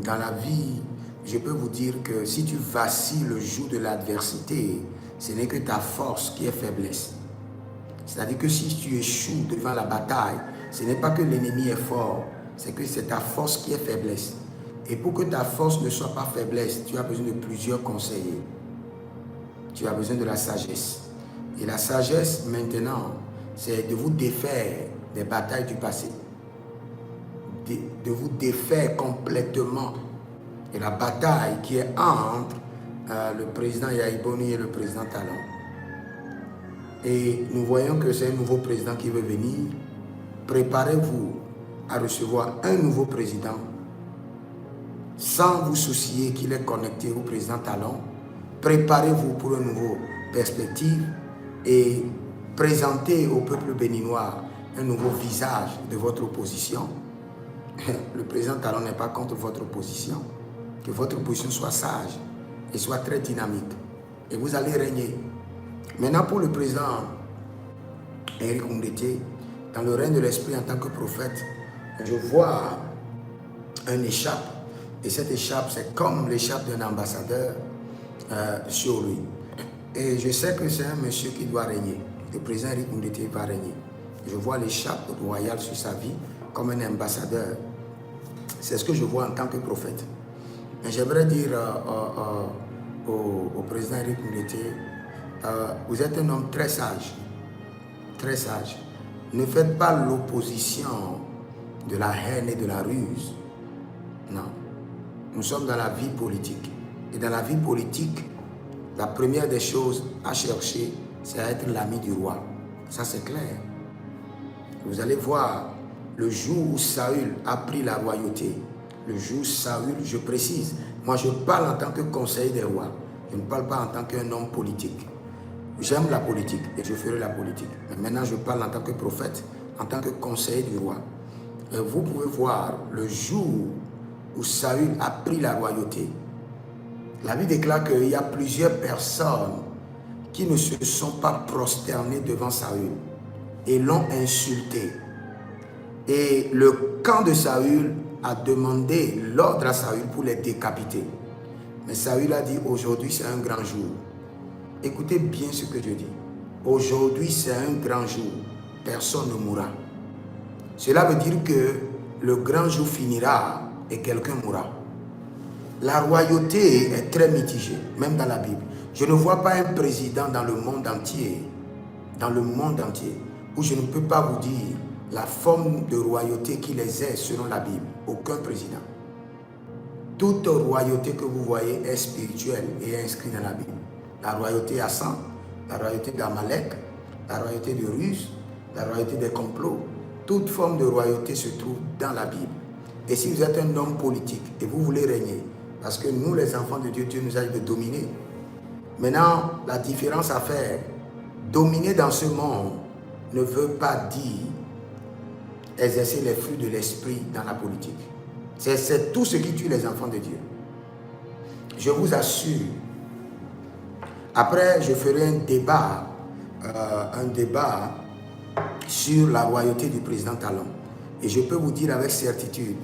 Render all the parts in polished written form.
dans la vie, je peux vous dire que si tu vacilles le jour de l'adversité, ce n'est que ta force qui est faiblesse. C'est-à-dire que si tu échoues devant la bataille, ce n'est pas que l'ennemi est fort, c'est que c'est ta force qui est faiblesse. Et pour que ta force ne soit pas faiblesse, tu as besoin de plusieurs conseillers. Tu as besoin de la sagesse. Et la sagesse, maintenant, c'est de vous défaire des batailles du passé. De vous défaire complètement de la bataille qui est entre le président Yahya Boni et le président Talon. Et nous voyons que c'est un nouveau président qui veut venir. Préparez-vous à recevoir un nouveau président sans vous soucier qu'il est connecté au président Talon. Préparez-vous pour une nouvelle perspective et présentez au peuple béninois un nouveau visage de votre opposition. Le président Talon n'est pas contre votre opposition. Que votre opposition soit sage et soit très dynamique. Et vous allez régner. Maintenant, pour le président Henri Koundété, dans le règne de l'esprit en tant que prophète, je vois un écharpe. Et cette écharpe, c'est comme l'écharpe d'un ambassadeur sur lui. Et je sais que c'est un monsieur qui doit régner. Le président Henri Koundété va régner. Je vois l'écharpe royale sur sa vie comme un ambassadeur. C'est ce que je vois en tant que prophète. Mais j'aimerais dire au président Henri Koundété, vous êtes un homme très sage. Très sage. Ne faites pas l'opposition de la haine et de la ruse. Non. Nous sommes dans la vie politique. Et dans la vie politique, la première des choses à chercher, c'est à être l'ami du roi. Ça, c'est clair. Vous allez voir, le jour où Saül a pris la royauté, le jour où Saül, je précise, moi je parle en tant que conseiller des rois. Je ne parle pas en tant qu'un homme politique. J'aime la politique et je ferai la politique. Mais maintenant, je parle en tant que prophète, en tant que conseiller du roi. Et vous pouvez voir le jour où Saül a pris la royauté. La Bible déclare qu'il y a plusieurs personnes qui ne se sont pas prosternées devant Saül et l'ont insulté. Et le camp de Saül a demandé l'ordre à Saül pour les décapiter. Mais Saül a dit, aujourd'hui c'est un grand jour. Écoutez bien ce que je dis. Aujourd'hui, c'est un grand jour. Personne ne mourra. Cela veut dire que le grand jour finira et quelqu'un mourra. La royauté est très mitigée, même dans la Bible. Je ne vois pas un président dans le monde entier, où je ne peux pas vous dire la forme de royauté qui les est selon la Bible. Aucun président. Toute royauté que vous voyez est spirituelle et est inscrite dans la Bible. La royauté à sang, la royauté d'Amalek, la royauté de Ruse, la royauté des complots. Toute forme de royauté se trouve dans la Bible. Et si vous êtes un homme politique et vous voulez régner, parce que nous les enfants de Dieu, Dieu nous a dit de dominer. Maintenant, la différence à faire, dominer dans ce monde ne veut pas dire exercer les fruits de l'esprit dans la politique. C'est tout ce qui tue les enfants de Dieu. Je vous assure. Après, je ferai un débat sur la royauté du président Talon. Et je peux vous dire avec certitude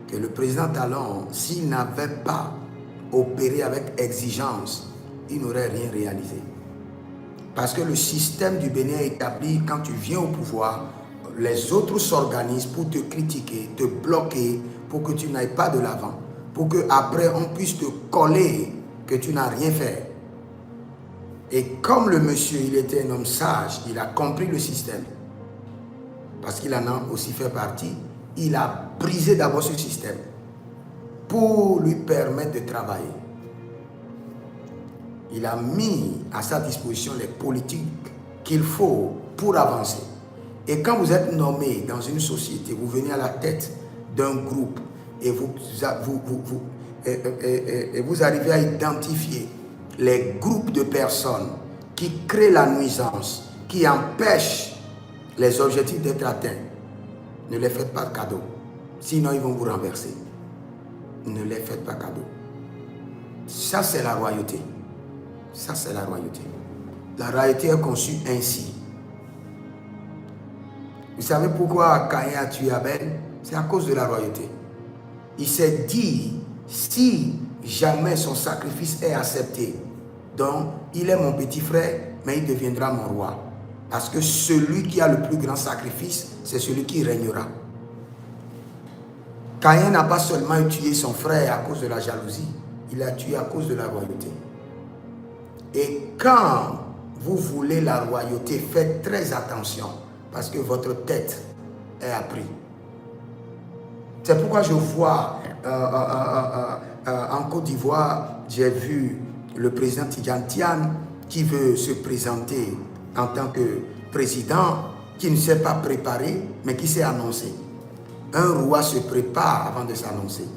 que le président Talon, s'il n'avait pas opéré avec exigence, il n'aurait rien réalisé. Parce que le système du Bénin est établi, quand tu viens au pouvoir, les autres s'organisent pour te critiquer, te bloquer, pour que tu n'ailles pas de l'avant, pour qu'après on puisse te coller que tu n'as rien fait. Et comme le monsieur, il était un homme sage, il a compris le système, parce qu'il en a aussi fait partie, il a brisé d'abord ce système pour lui permettre de travailler. Il a mis à sa disposition les politiques qu'il faut pour avancer. Et quand vous êtes nommé dans une société, vous venez à la tête d'un groupe et vous arrivez à identifier les groupes de personnes qui créent la nuisance, qui empêchent les objectifs d'être atteints. Ne les faites pas cadeau. Sinon, ils vont vous renverser. Ne les faites pas cadeau. Ça, c'est la royauté. Ça, c'est la royauté. La royauté est conçue ainsi. Vous savez pourquoi Caïn a tué Abel? C'est à cause de la royauté. Il s'est dit, si jamais son sacrifice est accepté, donc il est mon petit frère, mais il deviendra mon roi. Parce que celui qui a le plus grand sacrifice, c'est celui qui régnera. Caïn n'a pas seulement tué son frère à cause de la jalousie, il l'a tué à cause de la royauté. Et quand vous voulez la royauté, faites très attention, parce que votre tête est à prix. C'est pourquoi je vois en Côte d'Ivoire, j'ai vu le président Tidjane Tian qui veut se présenter en tant que président, qui ne s'est pas préparé, mais qui s'est annoncé. Un roi se prépare avant de s'annoncer.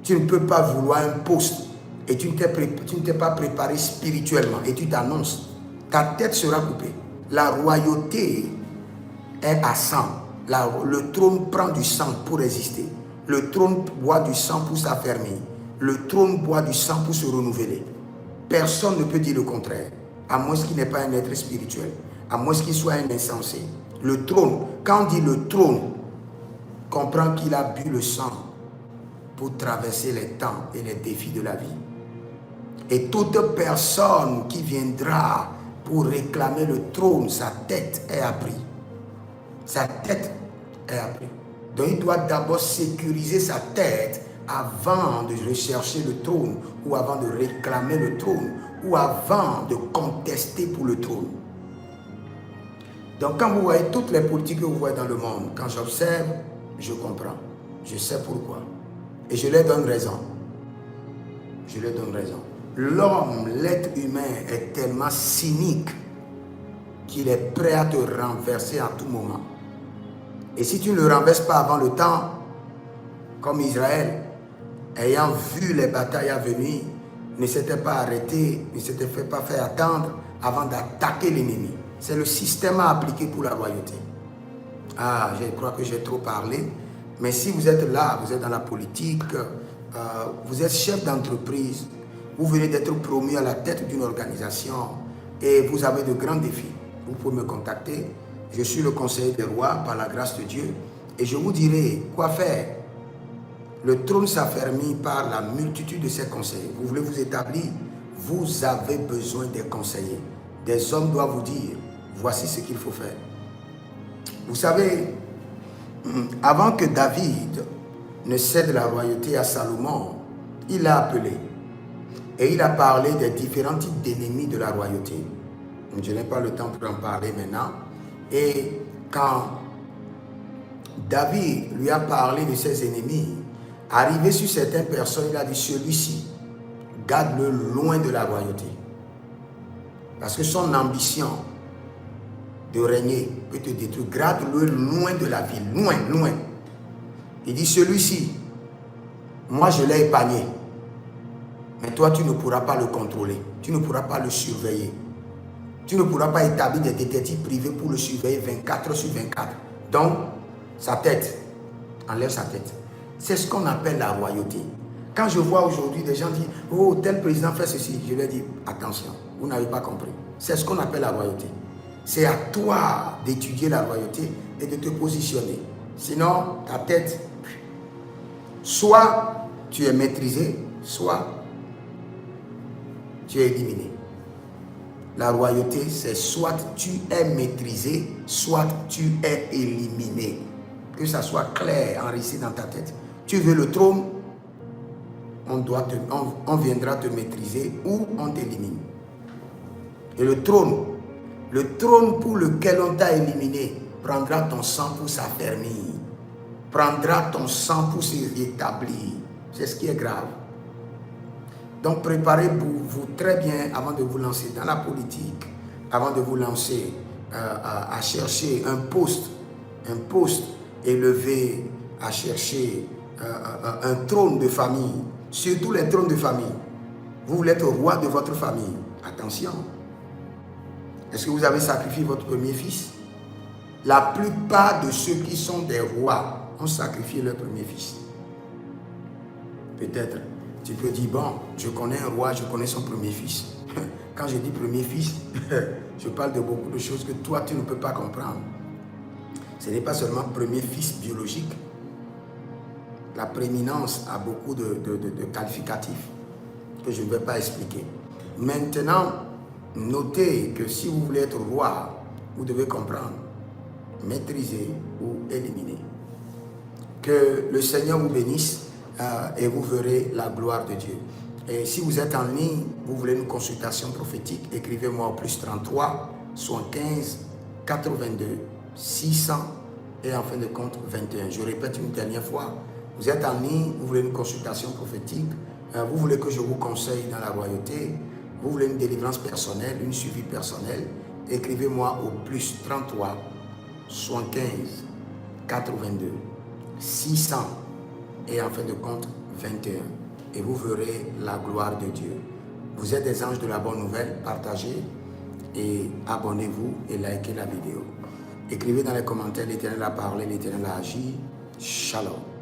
Tu ne peux pas vouloir un poste et tu ne t'es pas préparé spirituellement et tu t'annonces. Ta tête sera coupée. La royauté est à sang. Le trône prend du sang pour résister. Le trône boit du sang pour s'affermir. Le trône boit du sang pour se renouveler. Personne ne peut dire le contraire, à moins qu'il n'ait pas un être spirituel, à moins qu'il soit un insensé. Le trône, quand on dit le trône, comprend qu'il a bu le sang pour traverser les temps et les défis de la vie. Et toute personne qui viendra pour réclamer le trône, sa tête est à prix. Sa tête est à prix. Donc il doit d'abord sécuriser sa tête avant de rechercher le trône, ou avant de réclamer le trône, ou avant de contester pour le trône. Donc quand vous voyez toutes les politiques que vous voyez dans le monde, quand j'observe, je comprends. Je sais pourquoi. Et je leur donne raison. Je leur donne raison. L'homme, l'être humain est tellement cynique qu'il est prêt à te renverser à tout moment. Et si tu ne le renverses pas avant le temps, comme Israël, ayant vu les batailles à venir, ne s'était pas arrêté, ne s'était pas fait attendre avant d'attaquer l'ennemi. C'est le système à appliquer pour la royauté. Ah, je crois que j'ai trop parlé. Mais si vous êtes là, vous êtes dans la politique, vous êtes chef d'entreprise, vous venez d'être promu à la tête d'une organisation et vous avez de grands défis, vous pouvez me contacter. Je suis le conseiller des rois par la grâce de Dieu et je vous dirai quoi faire. Le trône s'affermit par la multitude de ses conseillers. Vous voulez vous établir, vous avez besoin des conseillers. Des hommes doivent vous dire, voici ce qu'il faut faire. Vous savez, avant que David ne cède la royauté à Salomon, il l'a appelé et il a parlé des différents types d'ennemis de la royauté. Je n'ai pas le temps pour en parler maintenant. Et quand David lui a parlé de ses ennemis, arrivé sur certaines personnes, il a dit, celui-ci, garde-le loin de la royauté. Parce que son ambition de régner peut te détruire. Garde-le loin de la ville, loin, loin. Il dit, celui-ci, moi je l'ai épargné. Mais toi, tu ne pourras pas le contrôler. Tu ne pourras pas le surveiller. Tu ne pourras pas établir des détectives privés pour le surveiller 24 sur 24. Donc, sa tête, enlève sa tête. C'est ce qu'on appelle la royauté. Quand je vois aujourd'hui des gens dire, oh, tel président fait ceci, je leur dis, attention, vous n'avez pas compris. C'est ce qu'on appelle la royauté. C'est à toi d'étudier la royauté et de te positionner. Sinon, ta tête, soit tu es maîtrisé, soit tu es éliminé. La royauté, c'est soit tu es maîtrisé, soit tu es éliminé. Que ça soit clair, enrichi dans ta tête. Tu veux le trône, on viendra te maîtriser ou on t'élimine. Et le trône pour lequel on t'a éliminé, prendra ton sang pour s'affermir. Prendra ton sang pour se rétablir. C'est ce qui est grave. Donc préparez-vous très bien avant de vous lancer dans la politique, avant de vous lancer à chercher un poste élevé, à chercher un trône de famille, surtout les trônes de famille. Vous voulez être roi de votre famille. Attention. Est-ce que vous avez sacrifié votre premier fils? La plupart de ceux qui sont des rois ont sacrifié leur premier fils. Peut-être. Tu peux dire, bon, je connais un roi, je connais son premier fils. Quand je dis premier fils, je parle de beaucoup de choses que toi, tu ne peux pas comprendre. Ce n'est pas seulement premier fils biologique. la prééminence a beaucoup de qualificatifs que je ne vais pas expliquer. Maintenant, notez que si vous voulez être roi, vous devez comprendre, maîtriser ou éliminer. Que le Seigneur vous bénisse et vous verrez la gloire de Dieu. Et si vous êtes en ligne, vous voulez une consultation prophétique, écrivez-moi au +33 75 82 600 et en fin de compte 21. Je répète une dernière fois, vous êtes en ligne, vous voulez une consultation prophétique, vous voulez que je vous conseille dans la royauté, vous voulez une délivrance personnelle, une suivi personnel, écrivez-moi au +33 75 82 600 et en fin de compte 21. Et vous verrez la gloire de Dieu. Vous êtes des anges de la bonne nouvelle, partagez et abonnez-vous et likez la vidéo. Écrivez dans les commentaires, l'Éternel a parlé, l'Éternel a agi. Shalom.